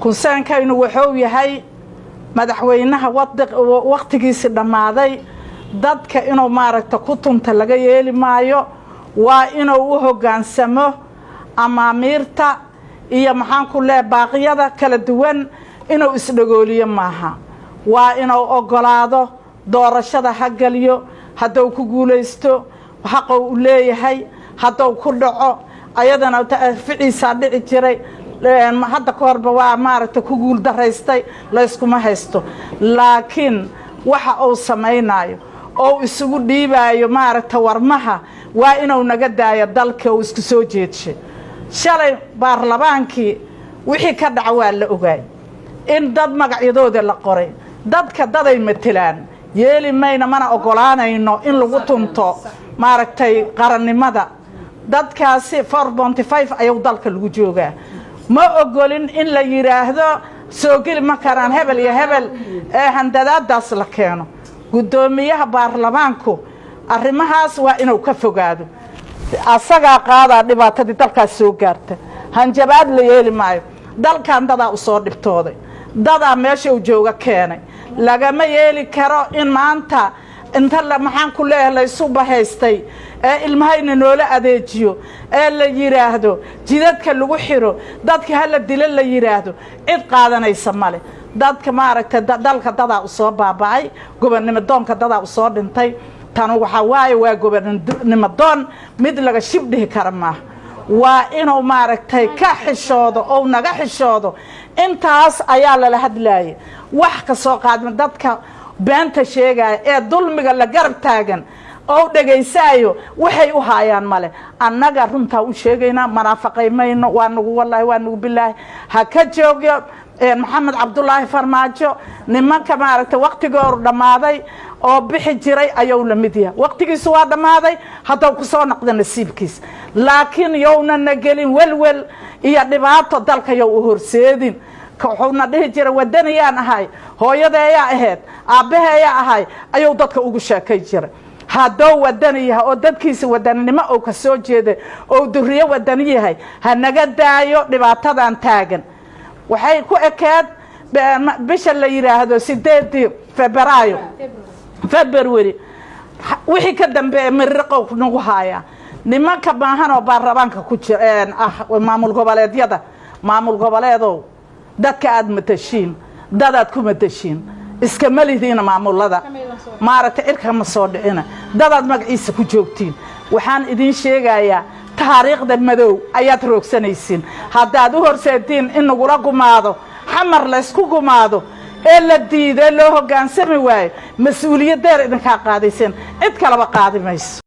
كونسانكaynu wuxuu yahay madaxweynaha waqtigiisa dhamaaday dadka inuu maaragta ku tunta laga yeeli maayo waa inuu u hogaansamo amaamiirta iyo maxaan ku leeyahay baaqyada kala duwan inuu isdhagooliyo maaha waa inuu ogolaado doorashada hagaliyo hadduu ku guuleysto xaq uu leeyahay hadduu ku dhaco ayadana ficiisa dhici jiray hadda ka horba waa maaragta ku guul daraystay la iskuma haysto laakiin waxa uu samaynayo oo isugu dhiibayo maaragta warmaha waa inuu naga daayo dalka uu isku soo jeedshay shalay baarlamaankii wixii ka dhaca waa la ogaay in dad magacyadooda la qoray dadka daday matelaan yeeli mayna mana ogolaanayno in lagu tunto maaragtay qarannimada dadkaasi 4.5 ayuu dalka lagu joogaa ma ogolin in la yiraahdo soo gali ma karaan hebel iyo hebel handadaadaas la keeno gudoomiyaha baarlamaanku arrimahaas waa inuu ka fogaado asaga qaada dhibaatadii dalkaas soo gaarta hanjabaad la yeeli maayo dalkan dada u soo dhibtooday dada meesha uu jooga keenay lagama yeeli karo in maanta inta la maxaan ku leeyahay la isu bahaystay ilmahayna noola adeejiyo la yiraahdo jidadka lagu xiro dadka hala dilo la yiraahdo cid qaadanaysa male dadka maaragta dalka dada u soo baabacay gobernimo doonka dada u soo dhintay tan waxa waaye waa gobernimo doon mid laga shibdhihi kara ma waa inuu maaragtay ka xishoodo oo naga xishoodo intaas ayaa la hadlaayay wax ka soo qaadma dadka beenta sheegay ee dulmiga la garab taagan oo dhageysayo waxay u haayaan male annaga runta u sheegayna manaafaqaymayno waa nagu wallahi waa nagu billaah ha ka joogo maxamed cabdullaahi farmaajo nimanka maaragtay waqtigoor dhamaaday oo bixi jiray ayuu la mid yahay waqtigiisu waa dhamaaday hadda ku soo noqdo nasiibkiis laakiin yowna nagelin welwel iyo dhibaato dalka yow u horseedin wuxuuna dhihi jiray wadaniyaan ahay hooyadeeya ahayd aabaheeya ahay ayuu dadka ugu sheekay jiray hadduu wadani yahay oo dadkiisa wadanimo oo ka soo jeeday oo duriyo wadani yahay ha naga daayo dhibaatadan taagan waxay ku ekeed bisha la yiraahdo 8 February wixii ka dambeeyay mirqo nagu haaya nimanka baahan oo baarlamaanka ku jira maamul goboleedyada maamul goboleedo dadka aad matashiin dadaad ku matashiin iska malihiina maamulada maaragtay irka ma soo dhicina dadaad magaciisa ku joogtiin waxaan idin sheegayaa taariikhda madow ayaad roogsanaysiin haddaad u horseedtiin in nagula gumaado xamar la isku gumaado ee la diiday loo hogaansami waayo mas-uuliyaddeer idinkaa qaadayseen cid kaleba qaadi mayso